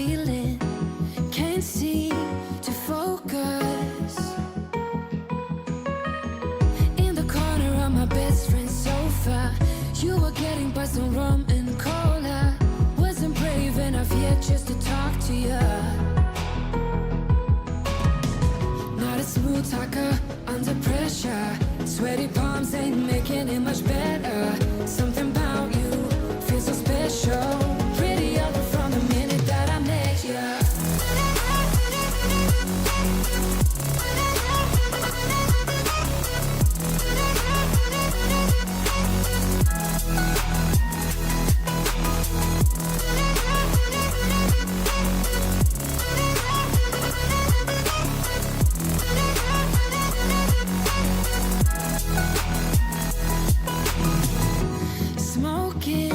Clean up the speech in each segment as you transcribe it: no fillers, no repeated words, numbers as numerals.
feeling, can't seem to focus. In the corner of my best friend's sofa, you were getting buzzed on rum and cola. Wasn't brave enough yet just to talk to you. Not a smooth talker under pressure. Sweaty palms ain't making it much better. Something about you feels so special. Pretty other from the minute that I met you. Smoking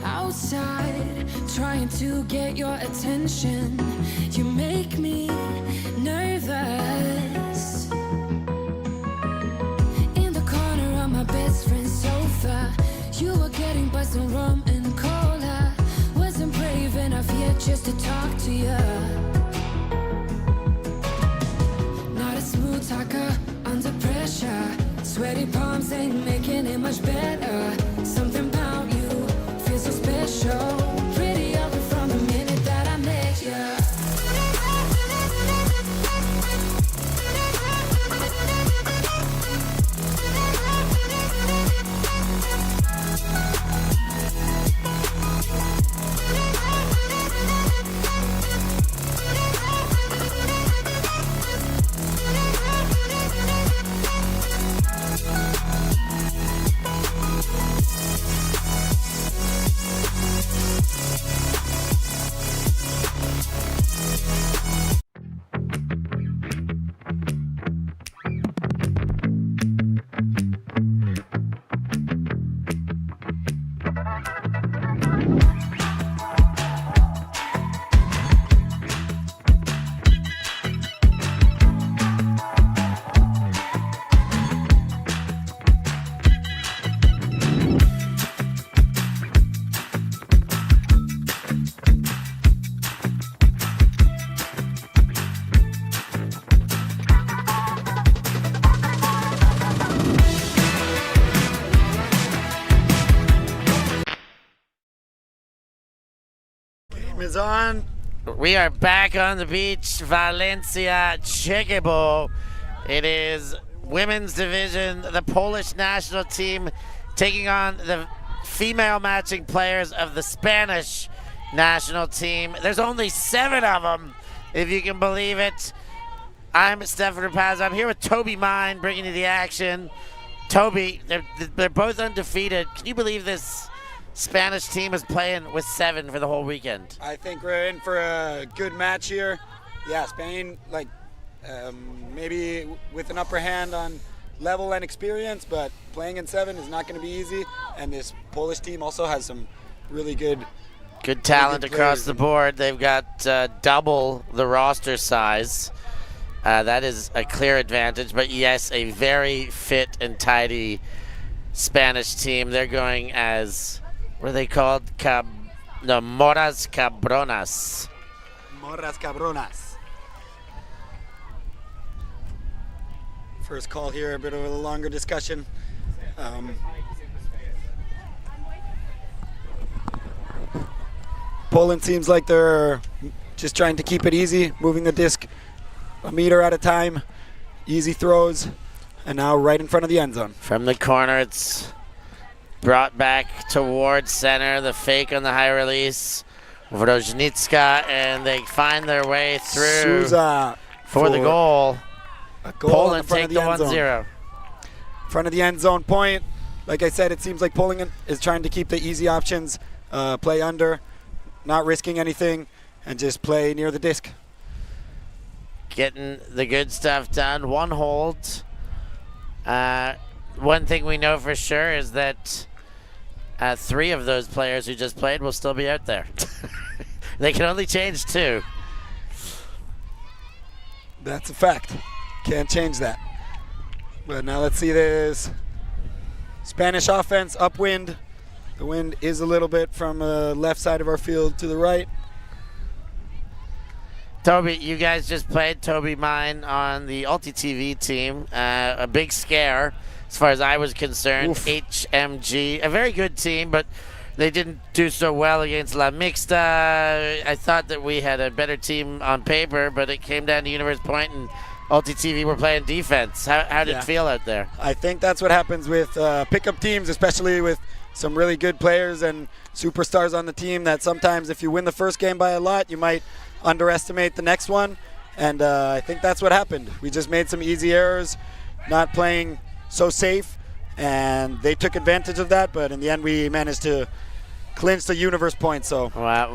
outside, trying to get your attention. You make me nervous. In the corner of my best friend's sofa, you were getting buzzed on rum and cola. Wasn't brave enough yet just to talk to you. Not a smooth talker under pressure. Sweaty palms ain't making it much better. Something about you feels so special. Pretty other from the minute that I met you. Is on. We are back on the beach, Valencia, XeQueBo. It is women's division, the Polish national team taking on the female matching players of the Spanish national team. There's only 7 of them, if you can believe it. I'm Stefan Rapaz. I'm here with Toby Mine, bringing you the action. Toby, they're both undefeated. Can you believe this Spanish team is playing with 7 for the whole weekend? I think we're in for a good match here. Yeah, Spain, maybe with an upper hand on level and experience, but playing in 7 is not going to be easy. And this Polish team also has some really good talent across the board. They've got double the roster size. That is a clear advantage. But yes, a very fit and tidy Spanish team. They're going as, what are they called? Morras Cabronas. Morras Cabronas. First call here, a bit of a longer discussion. Poland seems like they're just trying to keep it easy, moving the disc a meter at a time, easy throws, and now right in front of the end zone. From the corner, it's brought back towards center, the fake on the high release. Wrożnicka, and they find their way through Souza for the goal. A goal Poland take the 1-0. Front of the end zone point. Like I said, it seems like Poland is trying to keep the easy options, play under, not risking anything, and just play near the disc. Getting the good stuff done. One hold. One thing we know for sure is that 3 of those players who just played will still be out there. They can only change 2. That's a fact. Can't change that. But now let's see this Spanish offense, upwind. The wind is a little bit from the left side of our field to the right. Toby, you guys just played Toby mine on the Ulti TV team. A big scare as far as I was concerned. Oof. HMG, a very good team, but they didn't do so well against La Mixta. I thought that we had a better team on paper, but it came down to Universe Point and Ulti TV were playing defense. How did it feel out there? I think that's what happens with pickup teams, especially with some really good players and superstars on the team, that sometimes if you win the first game by a lot, you might underestimate the next one. And I think that's what happened. We just made some easy errors, not playing so safe, and they took advantage of that. But in the end, we managed to clinch the Universe Point. So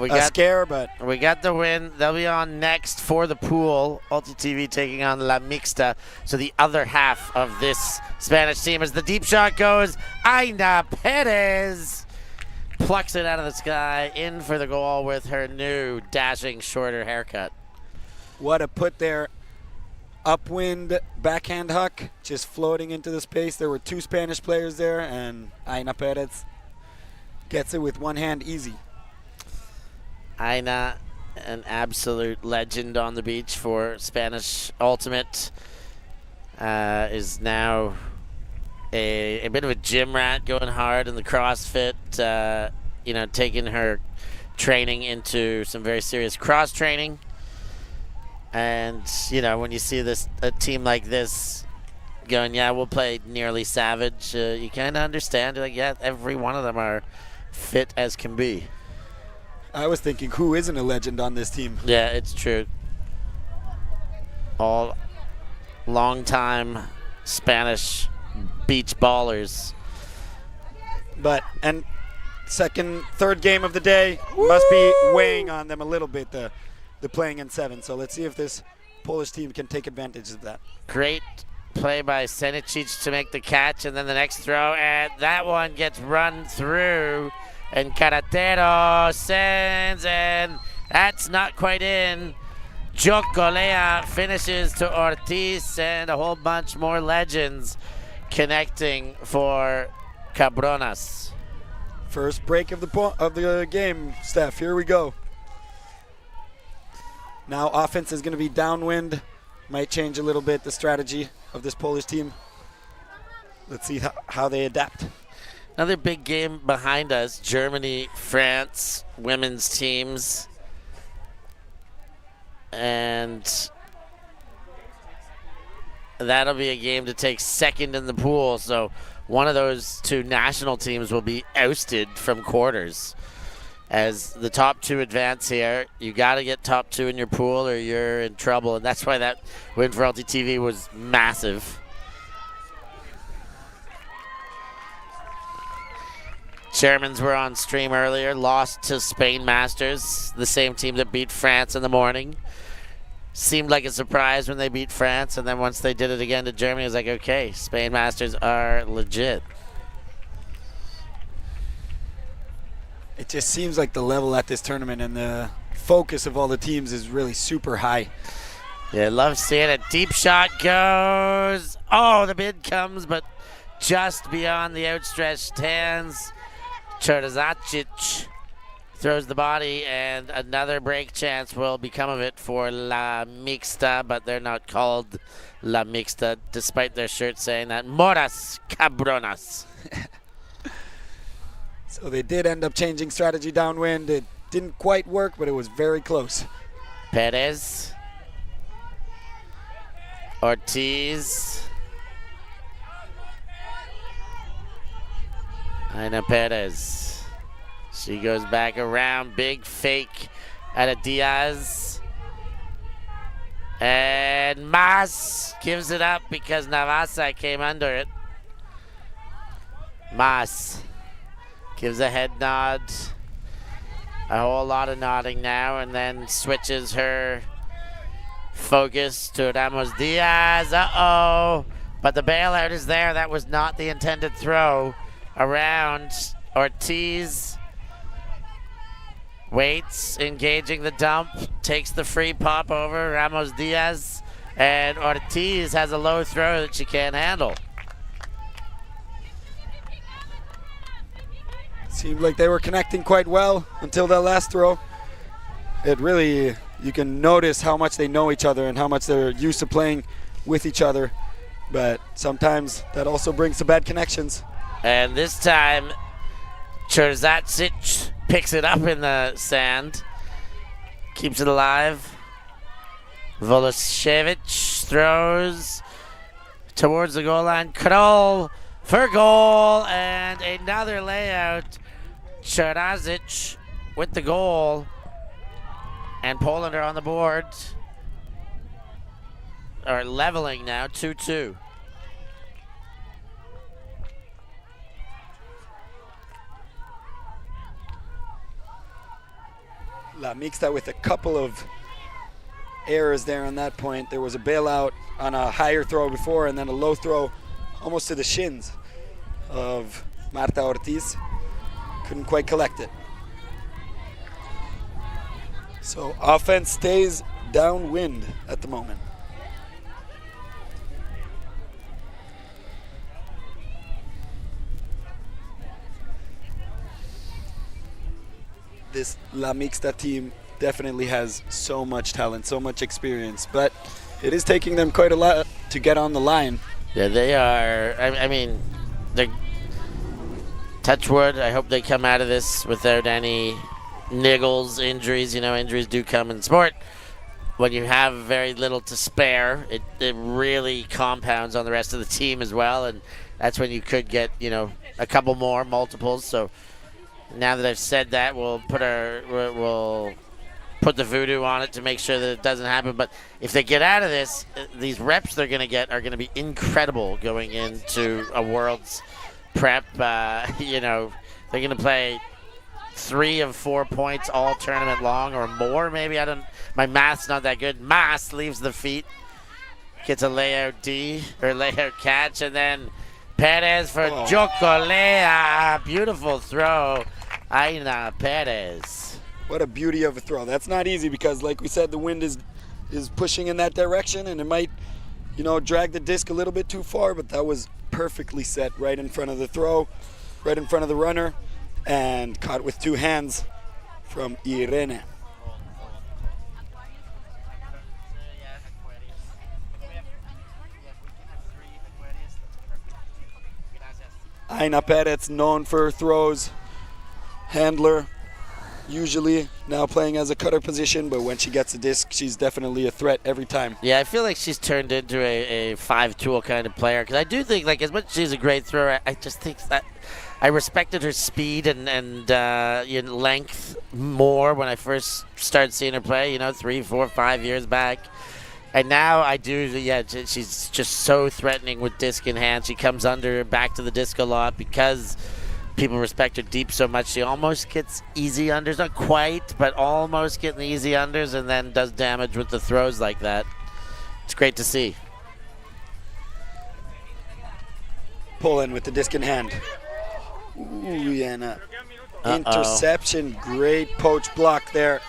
we got a scare, but we got the win. They'll be on next for the pool. Ulti TV taking on La Mixta. So the other half of this Spanish team, as the deep shot goes, Aina Perez plucks it out of the sky, in for the goal with her new dashing shorter haircut. what a put there. Upwind backhand huck, just floating into the space. There were two Spanish players there, and Aina Perez gets it with one hand easy. Aina, an absolute legend on the beach for Spanish Ultimate, is now a bit of a gym rat, going hard in the CrossFit, taking her training into some very serious cross training. And, when you see a team like this going, yeah, we'll play nearly savage, you kind of understand. Like, yeah, every one of them are fit as can be. I was thinking, who isn't a legend on this team? Yeah, it's true. All long-time Spanish beach ballers. And third game of the day must be weighing on them a little bit, the playing in 7. So let's see if this Polish team can take advantage of that. Great play by Senicic to make the catch, and then the next throw, and that one gets run through, and Carretero sends, and that's not quite in. Jocolea finishes to Ortiz, and a whole bunch more legends connecting for Cabronas. First break of the game, Steph. Here we go. Now offense is going to be downwind. Might change a little bit the strategy of this Polish team. Let's see how they adapt. Another big game behind us, Germany, France, women's teams. And that'll be a game to take second in the pool. So one of those two national teams will be ousted from quarters. As the top two advance here, you got to get top two in your pool or you're in trouble. And that's why that win for LTTV was massive. Germans were on stream earlier, lost to Spain Masters, the same team that beat France in the morning. Seemed like a surprise when they beat France, and then once they did it again to Germany, it was like, okay, Spain Masters are legit. It just seems like the level at this tournament and the focus of all the teams is really super high. Yeah, I love seeing it. Deep shot goes. Oh, the bid comes, but just beyond the outstretched hands. Cherzacic throws the body, and another break chance will become of it for La Mixta, but they're not called La Mixta, despite their shirt saying that. Morras, Cabronas. So they did end up changing strategy downwind. It didn't quite work, but it was very close. Perez. Ortiz. Aina Perez. She goes back around. Big fake out of Diaz. And Mas gives it up because Navasa came under it. Mas gives a head nod. A whole lot of nodding now, and then switches her focus to Ramos Diaz. Uh-oh. But the bailout is there. That was not the intended throw. Around Ortiz. Waits, engaging the dump. Takes the free pop over Ramos Diaz. And Ortiz has a low throw that she can't handle. Seemed like they were connecting quite well until that last throw. It really you can notice how much they know each other and how much they're used to playing with each other. But sometimes that also brings some bad connections. And this time, Cherzacic picks it up in the sand, keeps it alive. Volosevich throws towards the goal line. Kroll for goal, and another layout. Cherzacic with the goal, and Poland are on the board. Are leveling now, 2-2. La Mixta with a couple of errors there on that point. There was a bailout on a higher throw before, and then a low throw almost to the shins of Marta Ortiz. Couldn't quite collect it. So offense stays downwind at the moment. This La Mixta team definitely has so much talent, so much experience, but it is taking them quite a lot to get on the line. Yeah, they are. I mean, they're touch wood. I hope they come out of this without any niggles, injuries. You know, injuries do come in sport. When you have very little to spare, it really compounds on the rest of the team as well, and that's when you could get, you know, a couple more multiples. So now that I've said that, we'll put the voodoo on it to make sure that it doesn't happen. But if they get out of this, these reps they're going to get are going to be incredible going into a World's prep. You know, they're going to play 3 of 4 points all tournament long or more. Maybe my math's not that good. Mas leaves the feet, gets a layout layout catch, and then Perez for Jocolea. Beautiful throw. Aina Perez. What a beauty of a throw. That's not easy because, like we said, the wind is pushing in that direction, and it might, you know, drag the disc a little bit too far, but that was perfectly set right in front of the throw, right in front of the runner, and caught with 2 hands from Irene. Aina Perez, known for her throws, handler, usually now playing as a cutter position, but when she gets a disc, she's definitely a threat every time. Yeah, I feel like she's turned into a 5-tool kind of player, because I do think, like, as much as she's a great thrower, I just think that I respected her speed and length more when I first started seeing her play, 3, 4, 5 years back. And now I do, she's just so threatening with disc in hand. She comes under, back to the disc a lot because people respect her deep so much. She almost gets easy unders, not quite, but almost getting the easy unders, and then does damage with the throws like that. It's great to see. Poland with the disc in hand. Ooh, and interception. Great poach block there.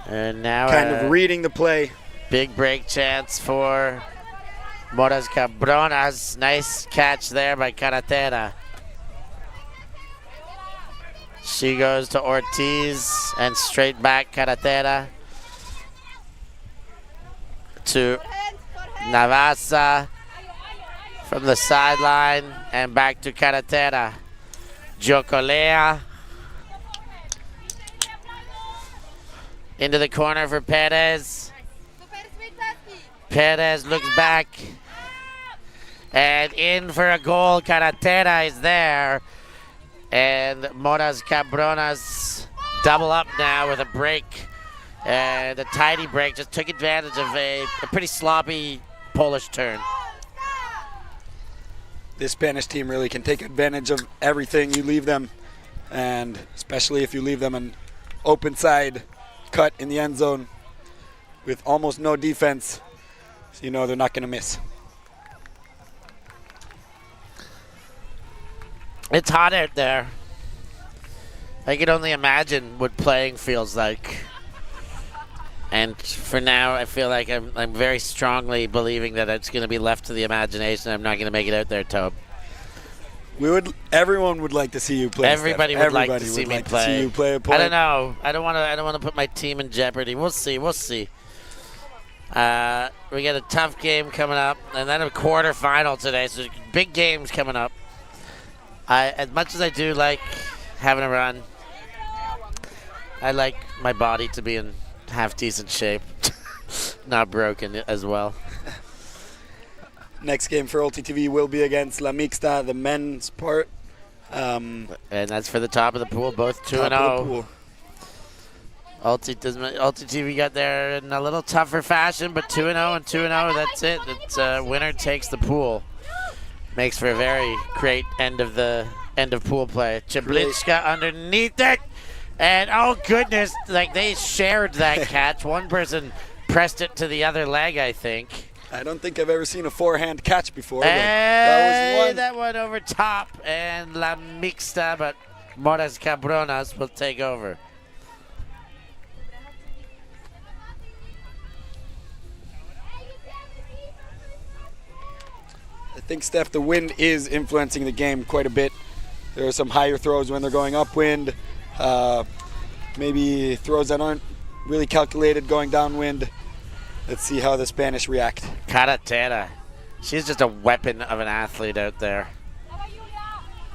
And now kind of reading the play. Big break chance for Morras Cabronas. Nice catch there by Carretera. She goes to Ortiz and straight back Carretera to Navasa from the sideline and back to Carretera. Jocolea into the corner for Perez. Perez looks back and in for a goal. Carretera is there. And Morras Cabronas double up now with a break. And a tidy break. Just took advantage of a pretty sloppy Polish turn. This Spanish team really can take advantage of everything you leave them. And especially if you leave them an open side cut in the end zone with almost no defense. So you know they're not going to miss. It's hot out there. I can only imagine what playing feels like. And for now, I feel like I'm very strongly believing that it's going to be left to the imagination. I'm not going to make it out there, Tobe. Everyone would like to see you play. Everybody Steph. would like to see me play. To see you play a point. I don't know. I don't want to put my team in jeopardy. We'll see. We'll see. We got a tough game coming up, and then a quarterfinal today. So big games coming up. As much as I do like having a run, I like my body to be in half decent shape, not broken as well. Next game for UltiTV will be against La Mixta, the men's part. And that's for the top of the pool, both 2-0. UltiTV got there in a little tougher fashion, but 2-0 and 2-0, that's it. It's winner takes the pool. Makes for a very great end of pool play. Chablichka underneath it. And oh goodness, like they shared that catch. One person pressed it to the other leg, I think. I don't think I've ever seen a forehand catch before. That one over top, and La Mixta, but Morras Cabronas will take over. I think, Steph, the wind is influencing the game quite a bit. There are some higher throws when they're going upwind. Maybe throws that aren't really calculated going downwind. Let's see how the Spanish react. Carretera. She's just a weapon of an athlete out there.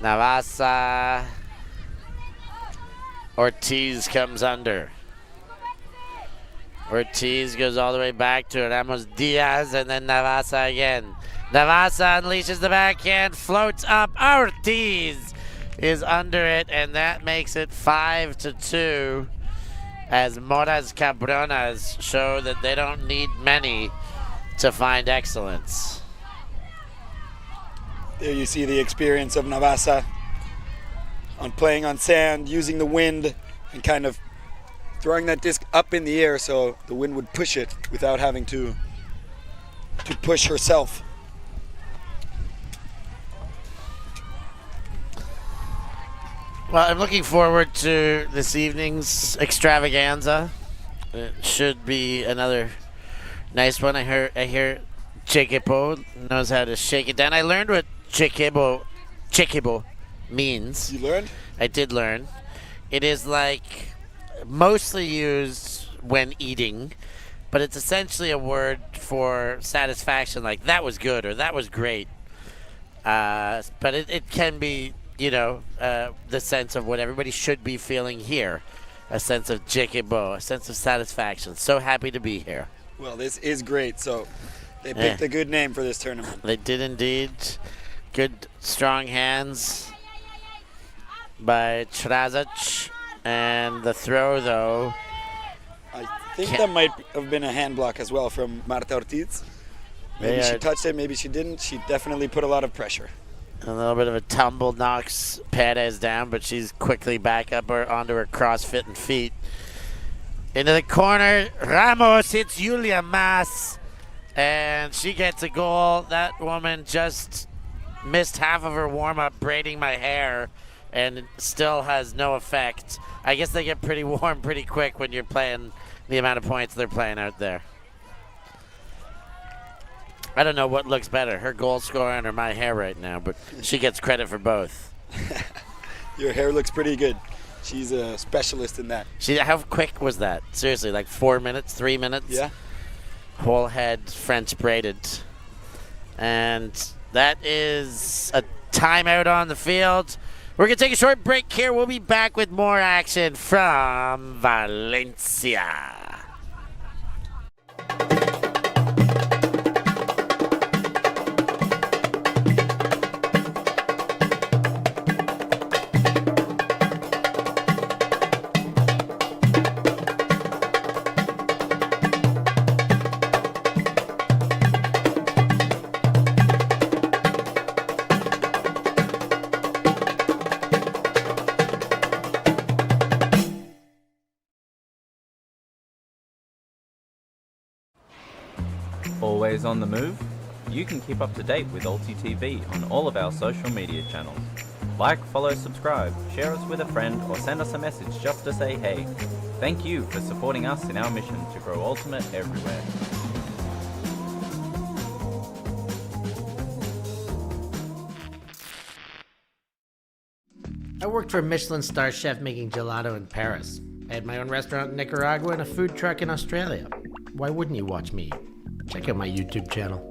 Navasa. Ortiz comes under. Ortiz goes all the way back to Ramos Diaz, and then Navasa again. Navasa unleashes the backhand, floats up. Ortiz is under it, and that makes it 5-2. As Morras Cabronas show that they don't need many to find excellence. There you see the experience of Navasa on playing on sand, using the wind, and kind of throwing that disc up in the air so the wind would push it without having to push herself. Well, I'm looking forward to this evening's extravaganza. It should be another nice one. I hear XeQueBo knows how to shake it down. I learned what XeQueBo means. You learned? I did learn. It is like mostly used when eating, but it's essentially a word for satisfaction, like that was good or that was great. But it can be, the sense of what everybody should be feeling here. A sense of XeQueBo, a sense of satisfaction. So happy to be here. Well, this is great. So they picked a good name for this tournament. They did indeed. Good, strong hands by Trazic. And the throw, though. I think that might have been a hand block as well from Marta Ortiz. Maybe she touched it, maybe she didn't. She definitely put a lot of pressure. A little bit of a tumble knocks Perez down, but she's quickly back up onto her cross-fitting feet. Into the corner, Ramos hits Julia Mas, and she gets a goal. That woman just missed half of her warm-up braiding my hair, and it still has no effect. I guess they get pretty warm pretty quick when you're playing the amount of points they're playing out there. I don't know what looks better, her goal scoring or my hair right now, but she gets credit for both. Your hair looks pretty good. She's a specialist in that. How quick was that? Seriously, like 4 minutes, 3 minutes? Yeah. Whole head French braided. And that is a timeout on the field. We're going to take a short break here. We'll be back with more action from Valencia. Always on the move? You can keep up to date with UltiTV on all of our social media channels. Like, follow, subscribe, share us with a friend, or send us a message just to say hey. Thank you for supporting us in our mission to grow Ultimate everywhere. I worked for a Michelin star chef making gelato in Paris. I had my own restaurant in Nicaragua and a food truck in Australia. Why wouldn't you watch me? Check out my YouTube channel.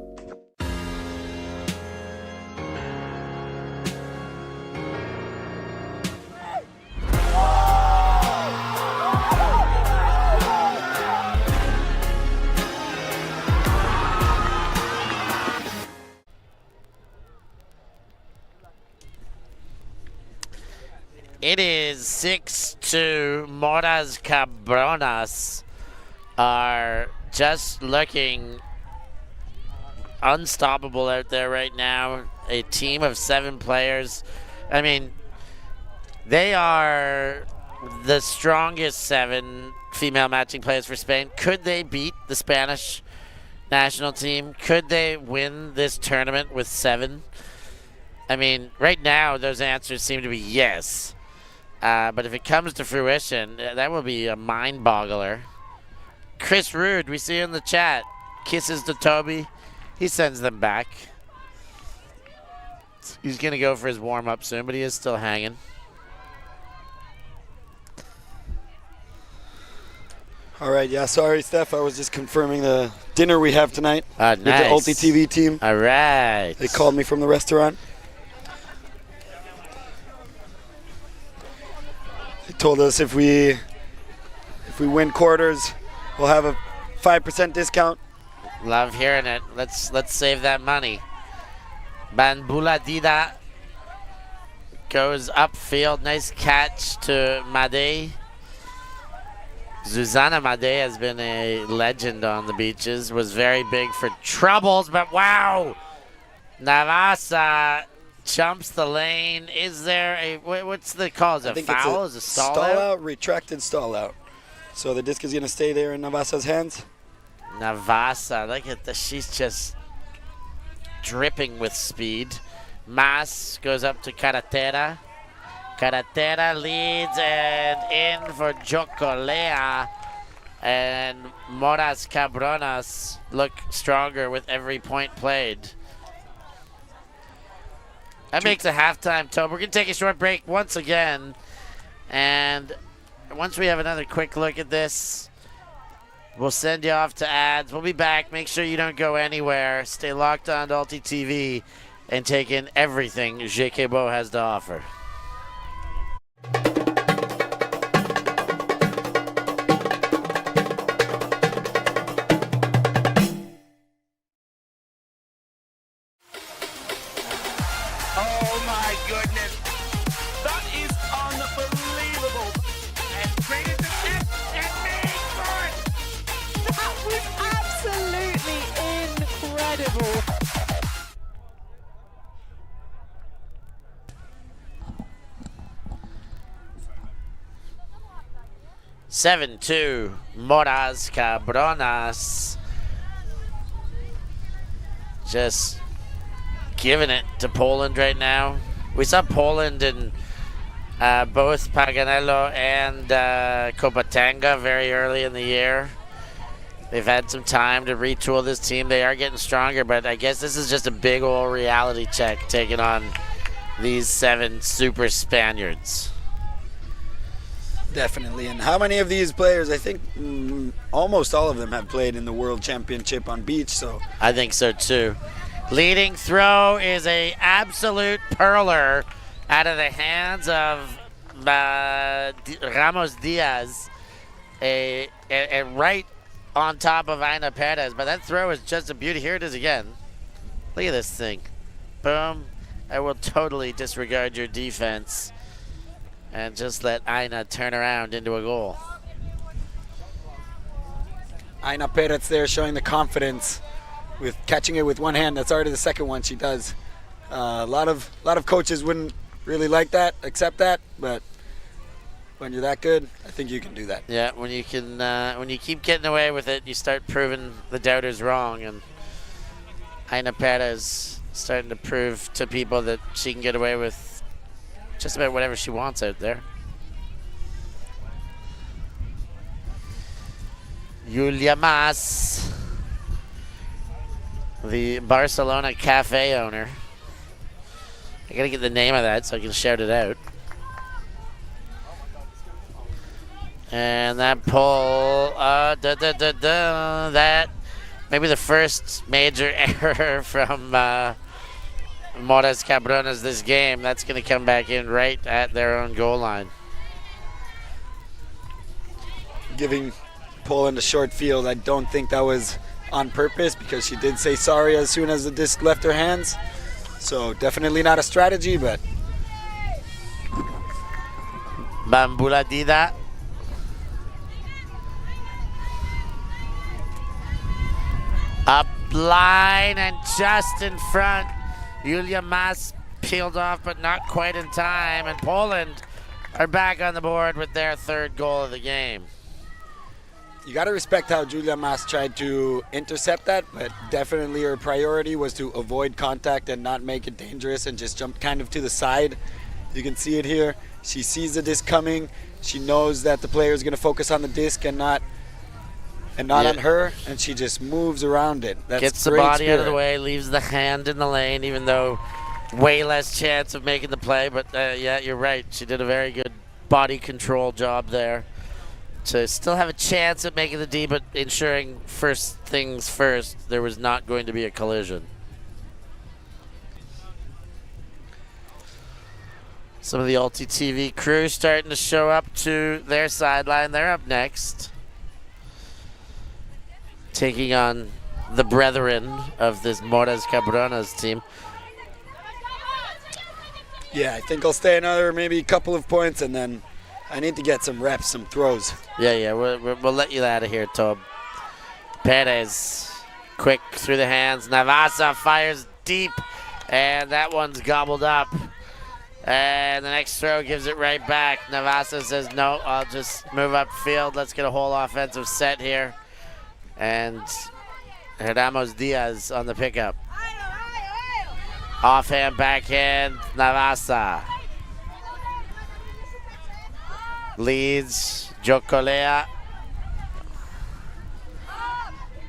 It is 6-2. Morras Cabronas are just looking unstoppable out there right now. A team of 7 players. I mean, they are the strongest 7 female matching players for Spain. Could they beat the Spanish national team? Could they win this tournament with 7? I mean, right now, those answers seem to be yes. But if it comes to fruition, that will be a mind-boggler. Chris Rude, we see in the chat, kisses to Toby. He sends them back. He's going to go for his warm-up soon, but he is still hanging. All right, yeah, sorry, Steph. I was just confirming the dinner we have tonight Nice. with the Ulti TV team. All right. They called me from the restaurant. They told us if we win quarters, we'll have a 5% discount. Love hearing it. Let's save that money. Banbula Dida goes upfield. Nice catch to Made. Zuzana Made has been a legend on the beaches. Was very big for troubles, but wow! Navasa jumps the lane. Is there a what's the call? Is it a foul? Is it stall out? Retracted stall out. So the disc is going to stay there in Navasa's hands. Navasa, look at this. She's just dripping with speed. Mas goes up to Carretera. Carretera leads and in for Jocolea. And Morras Cabronas look stronger with every point played. That makes a halftime tone. We're going to take a short break once again. And once we have another quick look at this, we'll send you off to ads. We'll be back. Make sure you don't go anywhere. Stay locked on to Ulti TV and take in everything XeQueBo has to offer. Oh my goodness. That is unbelievable. And traded the tip and made for it. That was absolutely incredible. (7-2) Morras Cabronas. Just giving it to Poland right now. We saw Poland in both Paganello and Kopatanga very early in the year. They've had some time to retool this team. They are getting stronger, but I guess this is just a big old reality check taking on these 7 super Spaniards. Definitely. And how many of these players? I think almost all of them have played in the World Championship on beach. So I think so too. Leading throw is a absolute perler out of the hands of Ramos Diaz, a right on top of Aina Perez. But that throw is just a beauty. Here it is again. Look at this thing. Boom. I will totally disregard your defense and just let Aina turn around into a goal. Aina Perez there showing the confidence with catching it with one hand. That's already the second one she does. A lot of coaches wouldn't really like that, accept that, but when you're that good, I think you can do that. Yeah, when you can, when you keep getting away with it, you start proving the doubters wrong, and Aina Perez starting to prove to people that she can get away with just about whatever she wants out there. Julia Mas, the Barcelona cafe owner. I gotta get the name of that so I can shout it out. And that pull, that maybe the first major error from Morras Cabronas this game. That's going to come back in right at their own goal line. Giving Poland a short field, I don't think that was on purpose because she did say sorry as soon as the disc left her hands. So definitely not a strategy, but... Bambuladida. Up line and just in front. Julia Mas peeled off, but not quite in time. And Poland are back on the board with their third goal of the game. You got to respect how Julia Mas tried to intercept that, but definitely her priority was to avoid contact and not make it dangerous and just jump kind of to the side. You can see it here. She sees the disc coming. She knows that the player is going to focus on the disc and not on her, and she just moves around it. That's gets the great body spirit. out of the way, leaves the hand in the lane, even though way less chance of making the play. But yeah, you're right. She did a very good body control job there to still have a chance at making the D, but ensuring first things first, there was not going to be a collision. Some of the Ulti TV crew starting to show up to their sideline. They're up next, taking on the brethren of this Morras Cabronas team. Yeah, I think I'll stay another maybe couple of points, and then I need to get some reps, some throws. Yeah, we'll let you out of here, Tob. Perez, quick through the hands. Navasa fires deep, and that one's gobbled up. And the next throw gives it right back. Navasa says, no, I'll just move upfield. Let's get a whole offensive set here. And Ramos Diaz on the pickup. Offhand, backhand, Navasa. Leads Jokolea.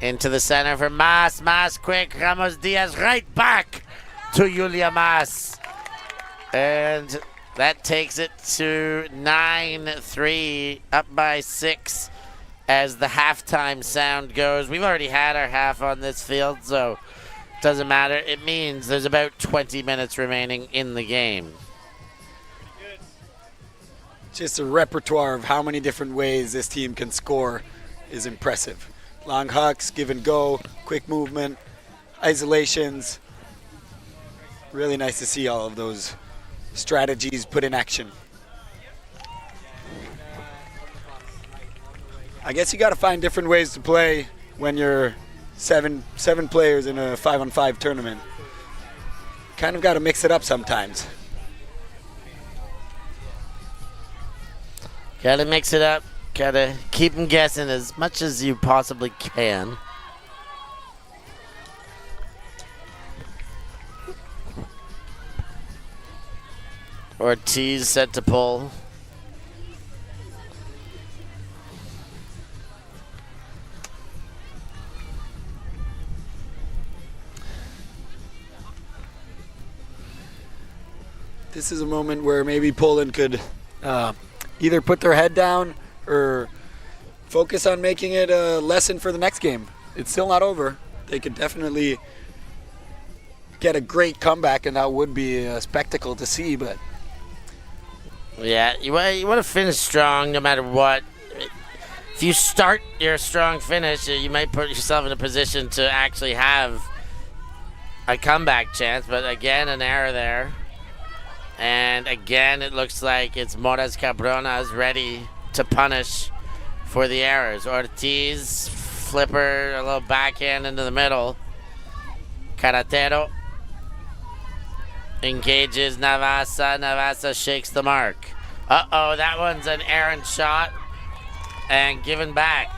Into the center for Mas. Mas quick. Ramos Diaz right back to Julia Mas. And that takes it to 9-3, up by 6 as the halftime sound goes. We've already had our half on this field, so it doesn't matter. It means there's about 20 minutes remaining in the game. Just a repertoire of how many different ways this team can score is impressive. Long hucks, give and go, quick movement, isolations. Really nice to see all of those strategies put in action. I guess you got to find different ways to play when you're seven players in a 5-on-5 tournament. Kind of got to mix it up sometimes. Gotta mix it up. Gotta keep them guessing as much as you possibly can. Ortiz set to pull. This is a moment where maybe Poland could either put their head down or focus on making it a lesson for the next game. It's still not over. They could definitely get a great comeback, and that would be a spectacle to see, but yeah, you want to finish strong no matter what. If you start your strong finish, you might put yourself in a position to actually have a comeback chance. But again, an error there. And again, it looks like it's Morras Cabronas ready to punish for the errors. Ortiz, flipper, a little backhand into the middle. Carretero engages Navasa. Navasa shakes the mark. Uh-oh, that one's an errant shot and given back.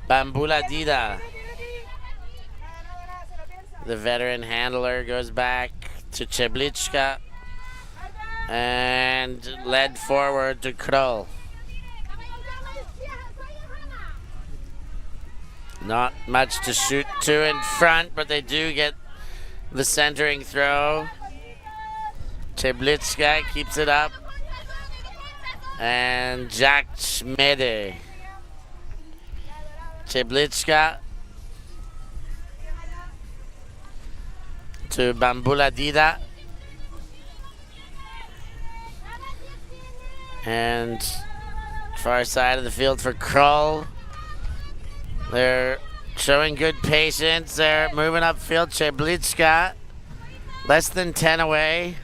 Bambula Dida. The veteran handler goes back to Cheblichka and led forward to Kroll. Not much to shoot to in front, but they do get the centering throw. Cheblichka keeps it up. And Jack Schmede. Cheblichka to Bambula Dida. And far side of the field for Krull. They're showing good patience. They're moving upfield. Cheblichka, less than 10 away.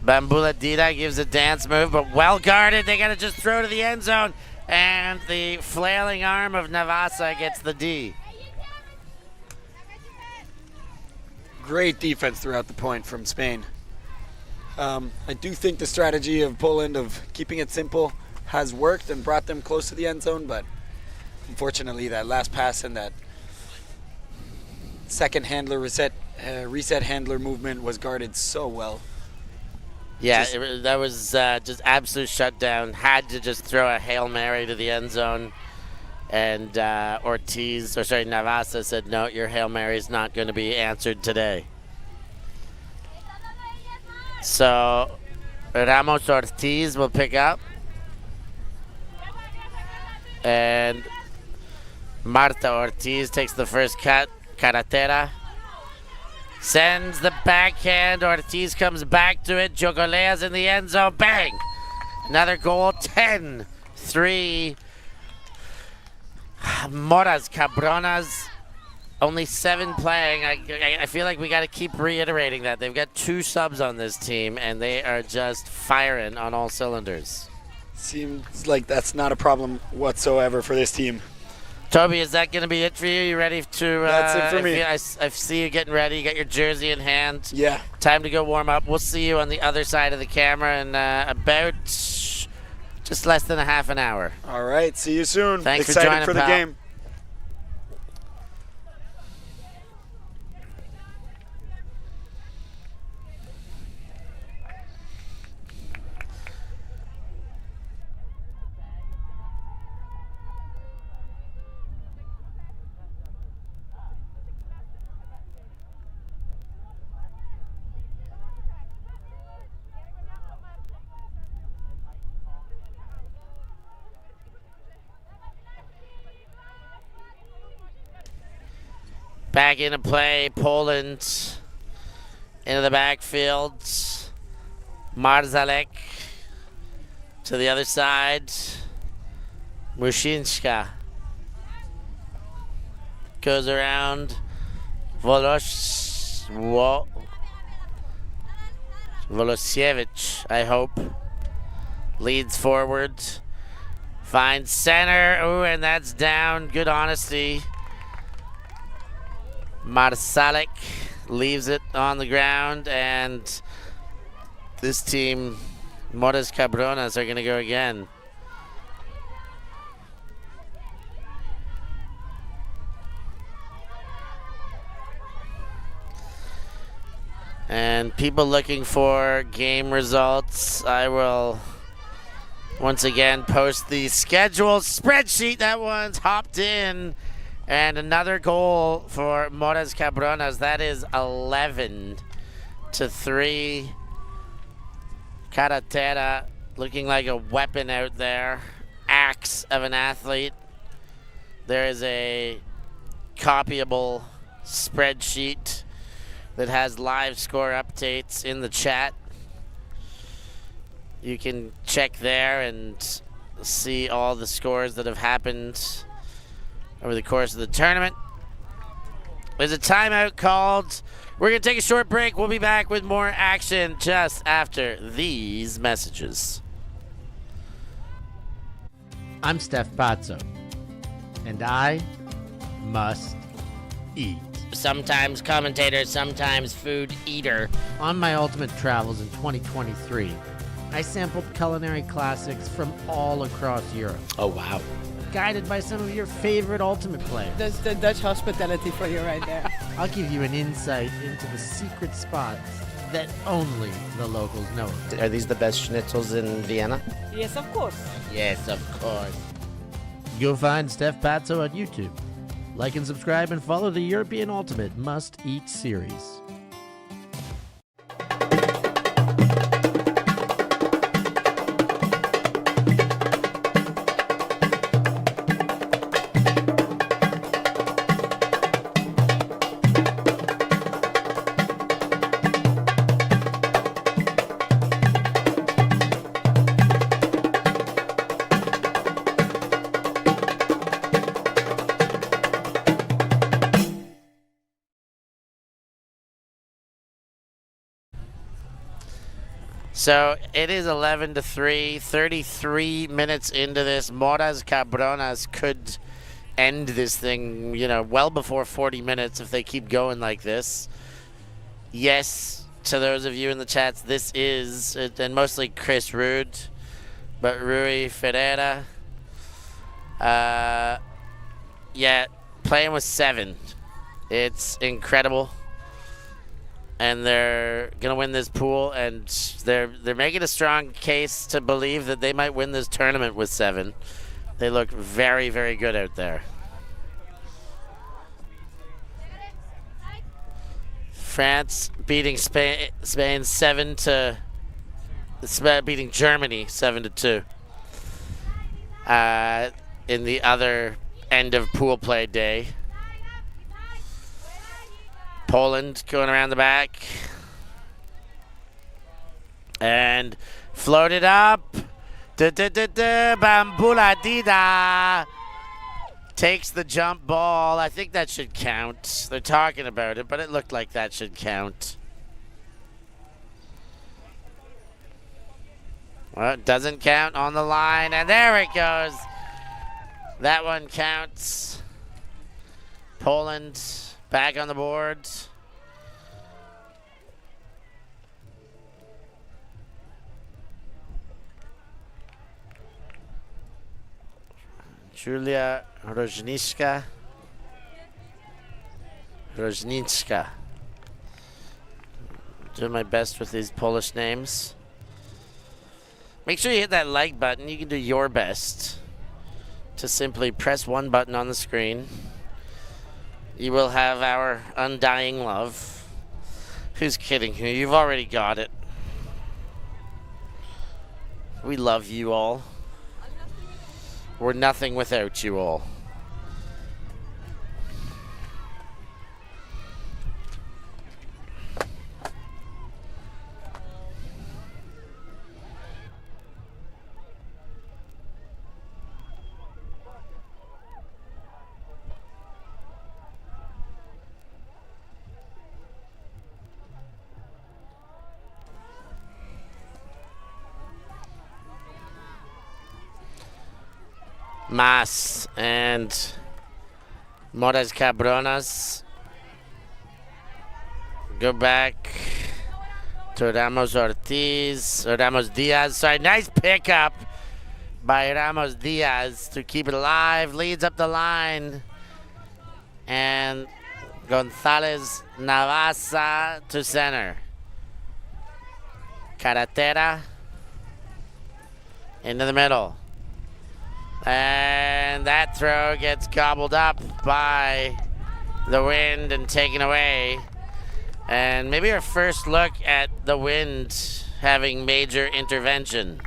Bambula Dida gives a dance move, but well guarded. They got to just throw to the end zone. And the flailing arm of Navasa gets the D. Great defense throughout the point from Spain. I do think the strategy of Poland of keeping it simple has worked and brought them close to the end zone, but unfortunately that last pass and that second handler reset handler movement was guarded so well. Yeah, that was just absolute shutdown. Had to just throw a Hail Mary to the end zone. And Navasa said, no, your Hail Mary is not going to be answered today. So Ramos Ortiz will pick up. And Marta Ortiz takes the first cut. Carretera sends the backhand. Ortiz comes back to it. Jogolea's in the end zone. Bang! Another goal. 10-3. Morras, Cabronas. Only 7 playing. I feel like we got to keep reiterating that. They've got 2 subs on this team, and they are just firing on all cylinders. Seems like that's not a problem whatsoever for this team. Toby, is that going to be it for you? You ready to... That's it for me. I see you getting ready. You got your jersey in hand. Yeah. Time to go warm up. We'll see you on the other side of the camera in about just less than a half an hour. All right. See you soon. Thanks Excited for joining, for the pal. game. Back into play, Poland into the backfield. Marzalek to the other side. Mushinska goes around. Volosiewicz, I hope, leads forward. Finds center. Ooh, and that's down. Good honesty. Marcel leaves it on the ground, and this team, Morras Cabronas, are going to go again. And people looking for game results, I will once again post the schedule spreadsheet. That one's hopped in. And another goal for Morras Cabronas. That is 11-3. Carretera looking like a weapon out there. Axe of an athlete. There is a copyable spreadsheet that has live score updates in the chat. You can check there and see all the scores that have happened over the course of the tournament. There's a timeout called. We're going to take a short break. We'll be back with more action just after these messages. I'm Steph Pazzo, and I must eat. Sometimes commentator, sometimes food eater. On my ultimate travels in 2023, I sampled culinary classics from all across Europe. Oh, wow. Guided by some of your favorite ultimate players. That's the Dutch hospitality for you right there. I'll give you an insight into the secret spots that only the locals know of. Are these the best schnitzels in Vienna? Yes, of course. Yes, of course. Go find Steph Pazzo on YouTube. Like and subscribe and follow the European Ultimate Must Eat series. So it is 11-3, 33 minutes into this. Morras Cabronas could end this thing, well before 40 minutes if they keep going like this. Yes, to those of you in the chats, this is, and mostly Chris Rude, but Rui Ferreira. Yeah, playing with 7. It's incredible. And they're gonna win this pool, and they're making a strong case to believe that they might win this tournament with 7. They look very, very good out there. France beating Spain 7-2. Beating Germany 7-2. In the other end of pool play day. Poland going around the back. And floated up. Bambula Dida takes the jump ball. I think that should count. They're talking about it, but it looked like that should count. Well, it doesn't count on the line, and there it goes. That one counts. Poland back on the board. Julia Rożnicka. Doing my best with these Polish names. Make sure you hit that like button. You can do your best to simply press one button on the screen. You will have our undying love. Who's kidding who? You've already got it. We love you all. We're nothing without you all. Mas and Morras Cabronas go back to Ramos Diaz. Sorry, nice pickup by Ramos Diaz to keep it alive. Leads up the line. And Gonzalez Navasa to center. Carretera into the middle. And that throw gets gobbled up by the wind and taken away. And maybe our first look at the wind having major intervention.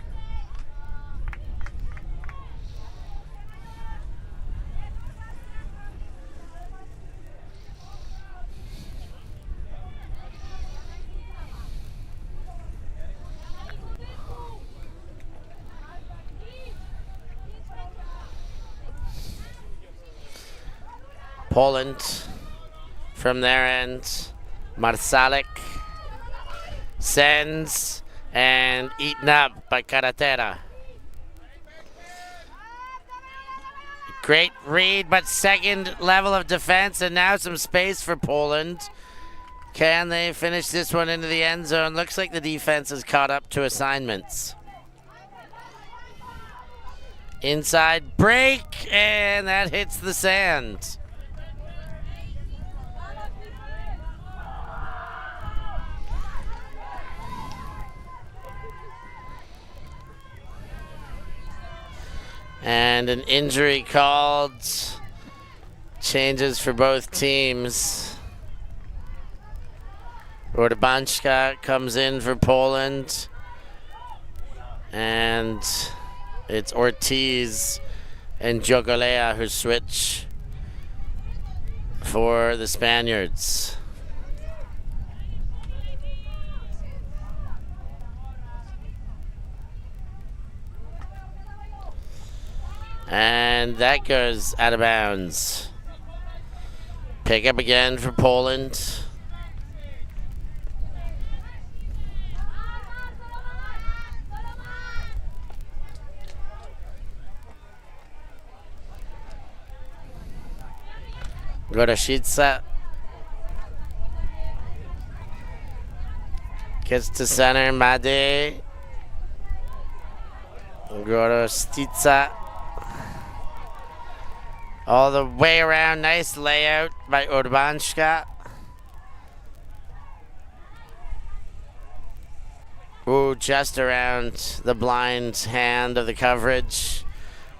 Poland from their end. Marcel sends and eaten up by Carretera. Great read, but second level of defense, and now some space for Poland. Can they finish this one into the end zone? Looks like the defense has caught up to assignments. Inside break, and that hits the sand. And an injury called. Changes for both teams. Rodabanska comes in for Poland. And it's Ortiz and Jogolea who switch for the Spaniards. And that goes out of bounds. Pick up again for Poland. Doroshenko gets to center. Made. Doroshenko. All the way around. Nice layout by Urbanska. Ooh, just around the blind hand of the coverage.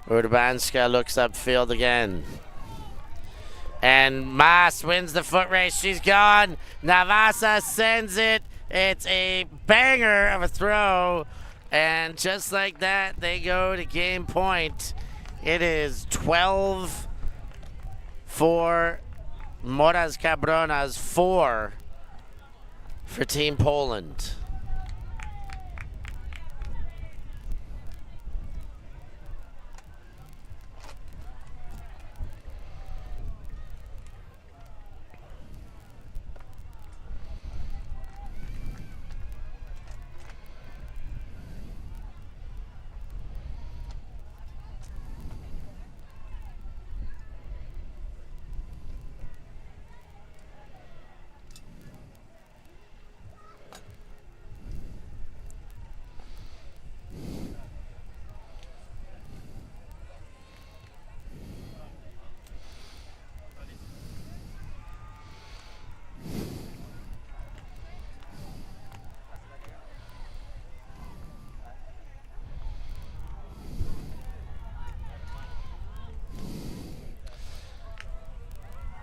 Urbanska looks upfield again. And Mas wins the foot race. She's gone. Navasa sends it. It's a banger of a throw. And just like that, they go to game point. It is 12 for Morras Cabronas, 4 for Team Poland.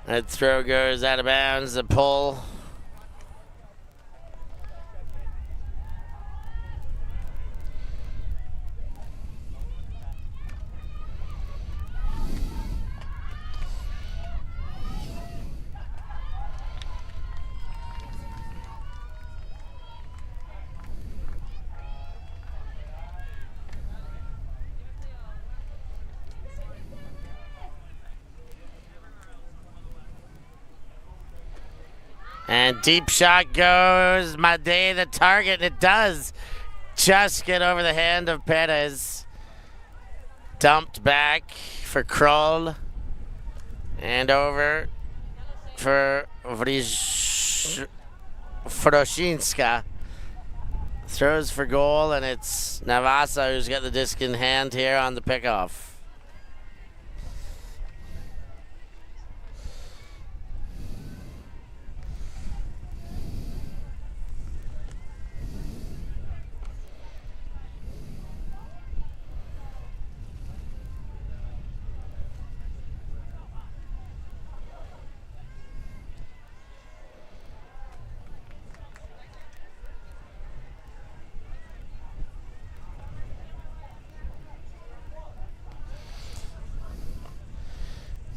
That throw goes out of bounds. The pull. And deep shot goes Made, the target. It does just get over the hand of Perez. Dumped back for Kroll. And over for Doroshenko. Throws for goal, and it's Navasa who's got the disc in hand here on the pickoff.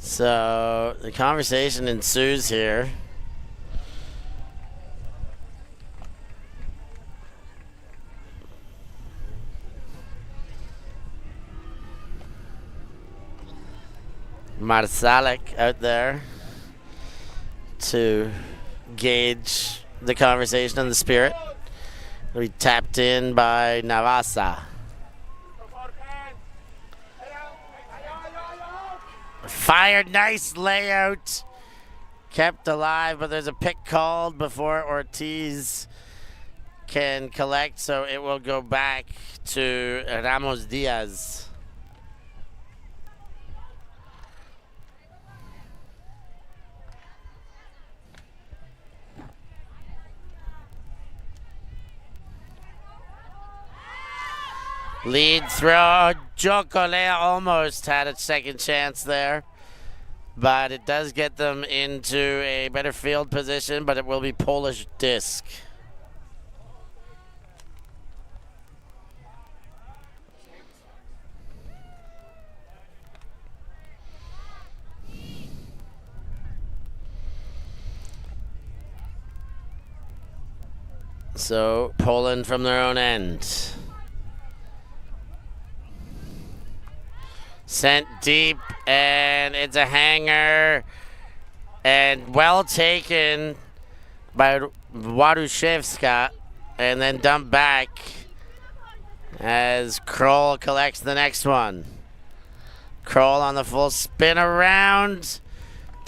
So the conversation ensues here. Marcel out there to gauge the conversation and the spirit. We tapped in by Navasa. Fired, nice layout. Kept alive, but there's a pick called before Ortiz can collect, so it will go back to Ramos Diaz. Lead throw. Jokole almost had a second chance there, but it does get them into a better field position, but it will be Polish disc. So Poland from their own end. Sent deep, and it's a hanger, and well taken by Waruszewska, and then dumped back as Kroll collects the next one. Kroll on the full spin around,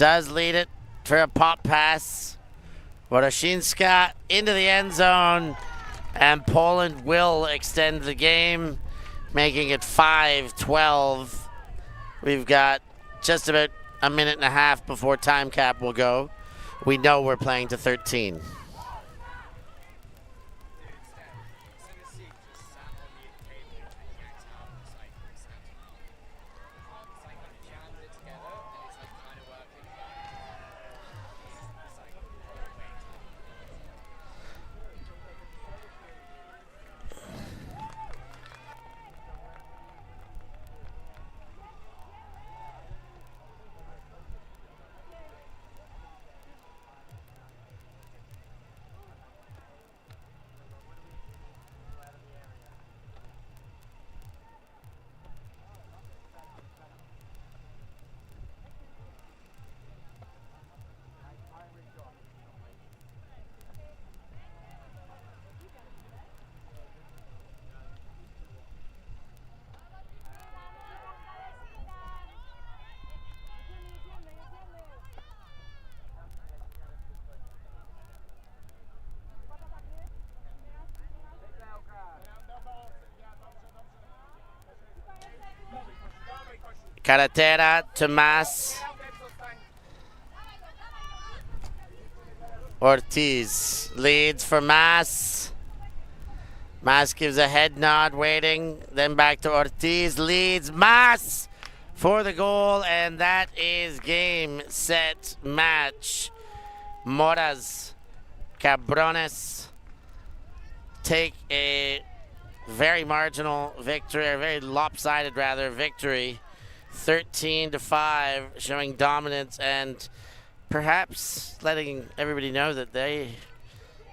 does lead it for a pop pass. Doroshenko into the end zone, and Poland will extend the game, making it 5-12. We've got just about a minute and a half before time cap will go. We know we're playing to 13. Carretera to Mas. Ortiz leads for Mas. Mas gives a head nod, waiting. Then back to Ortiz, leads Mas for the goal, and that is game, set, match. Morras, Cabronas take a very marginal victory, or very lopsided rather, victory. 13-5, showing dominance and perhaps letting everybody know that they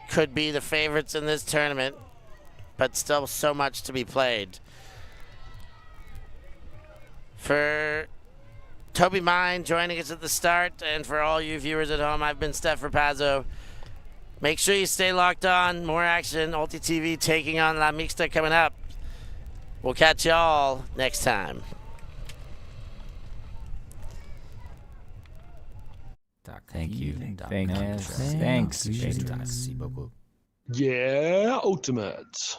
could be the favorites in this tournament, but still so much to be played. For Toby Mine joining us at the start, and for all you viewers at home, I've been Steph Rapazzo. Make sure you stay locked on. More action. Ulti TV taking on La Mixta coming up. We'll catch y'all next time. Thank you. Thanks. Yeah, ultimate.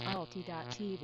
Ulti.tv